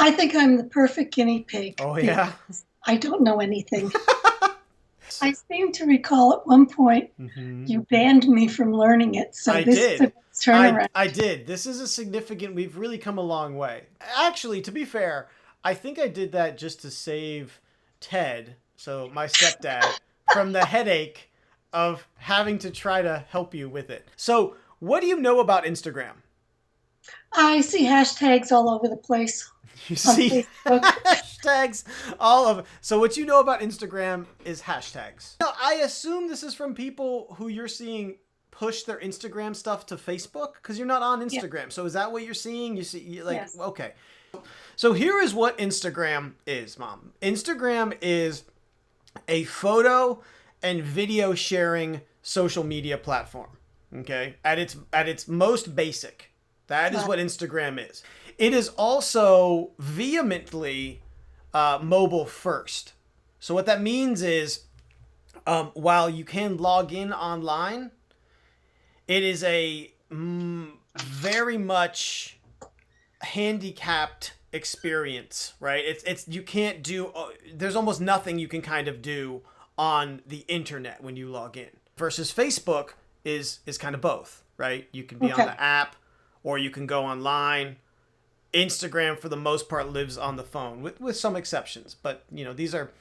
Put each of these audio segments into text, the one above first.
I think I'm the perfect guinea pig Oh yeah. because I don't know anything. I seem to recall at one point hmm you banned me from learning it, so I this is a did. nice turnaround. I did. This is a significant. We've really come a long way. Actually, to be fair, I think I did that just to save Ted, so my stepdad, from the headache of having to try to help you with it. So, what do you know about Instagram? I see hashtags all over the place You on see Facebook. hashtags all of. So what you know about Instagram is hashtags. Now, I assume this is from people who you're seeing push their Instagram stuff to Facebook because you're not on Yeah, Instagram. So is that what you're seeing? You see, like, yes. okay. So here is what Instagram is, Mom. Instagram is a photo and video sharing social media platform. Okay, at its most basic, that is Uh, what Instagram is. It is also vehemently mobile first. So what that means is, while you can log in online, it is a very much handicapped experience, right? It's you can't do. There's almost nothing you can kind of do on the internet when you log in. Versus Facebook is kind of both, right? You can be on okay. the app, or you can go online. Instagram, for the most part, lives on the phone, with some exceptions. But these are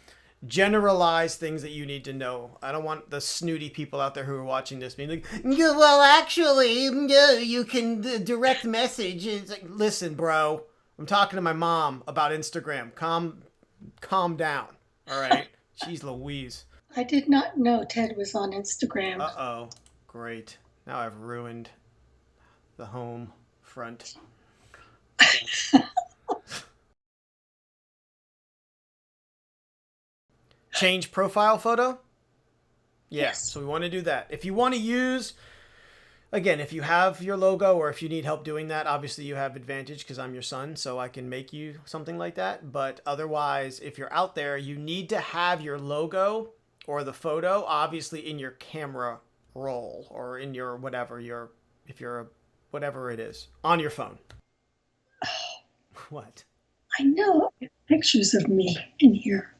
generalized things that you need to know. I don't want the snooty people out there who are watching this being like, "Yeah, well, actually, yeah, you can direct message." It's like, listen, bro, I'm talking to my mom about Instagram. Calm down. All right. Jeez Louise. I did not know Ted was on Instagram. Uh-oh. Great. Now I've ruined the home front. Change profile photo? Yeah, Yes. so we want to do that. If you want to use, again, if you have your logo or if you need help doing that, obviously you have advantage because I'm your son, so I can make you something like that. But otherwise, if you're out there, you need to have your logo or the photo obviously in your camera roll or in your whatever your if you're a whatever it is on your phone. What? I know pictures of me in here.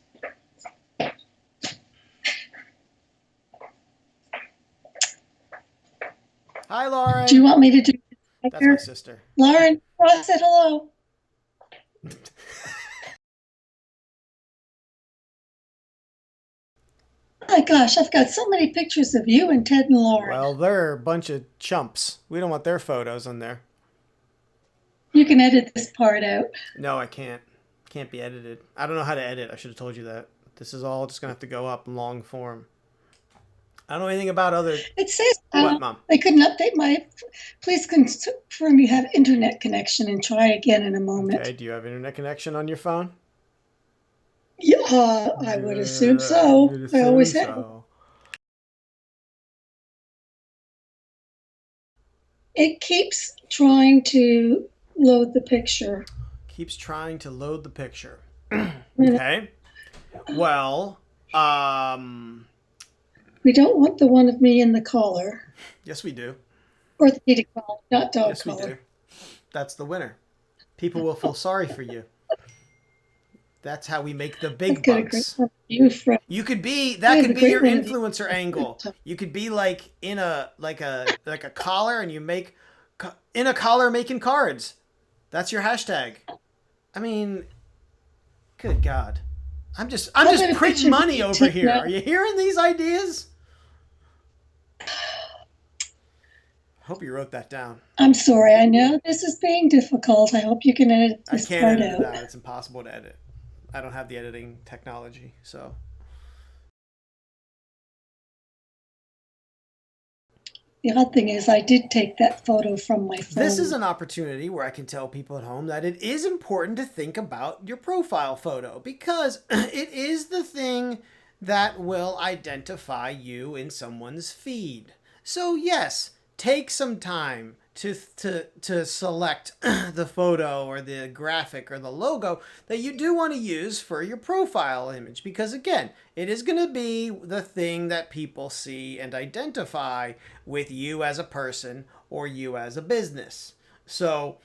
Hi, Do you Lauren. want me to do it That's my here? sister. Lauren, Ross said hello. Oh my gosh, I've got so many pictures of you and Ted and Lauren. Well, they're a bunch of chumps. We don't want their photos on there. You can edit this part out. No, I can't. Can't be edited. I don't know how to edit. I should have told you that. This is all just gonna have to go up in long form. I don't know anything about other. It says What, Mom? I couldn't update my. Please confirm you have internet connection and try again in a moment. Okay. Do you have internet connection on your phone? Yeah, I would assume Yeah, so. you'd I assume always have. so. It keeps trying to load the picture. Keeps trying to load the picture. We Okay. Well, don't want the one of me in the collar. yes, we do. Orthopedic collar, not dog Yes, we do. collar. That's the winner. People will feel sorry for you. That's how we make the I've big got a great bucks. one of you, Fred. You could be I that have a could be great your one of you. influencer angle. You could be like in a collar and you make in a collar making cards. That's your hashtag. I mean, good God. I'm How just about a printing picture of money me over taken here. out? Are you hearing these ideas? Hope you wrote that down. I'm sorry. I know this is being difficult. I hope you can edit I this can't part edit it out. out. It's impossible to edit. I don't have the editing technology, so The odd thing is, I did take that photo from my this is phone. an opportunity where I can tell people at home that it is important to think about your profile photo because it is the thing that will identify you in someone's feed. So yes, take some time to select the photo or the graphic or the logo that you do want to use for your profile image because again, it is going to be the thing that people see and identify with you as a person or you as a business. So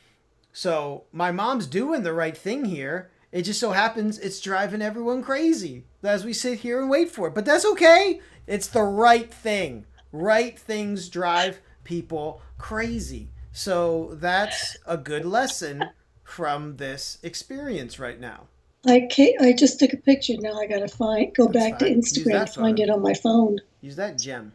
So my mom's doing the right thing here. It just so happens it's driving everyone crazy as we sit here and wait for it. But that's okay. It's the right thing. Right things drive people crazy. So that's a good lesson from this experience right now. I just took a picture. Now I gotta go That's back to fine. Use Instagram that to find photo. it on my phone. Use that gem.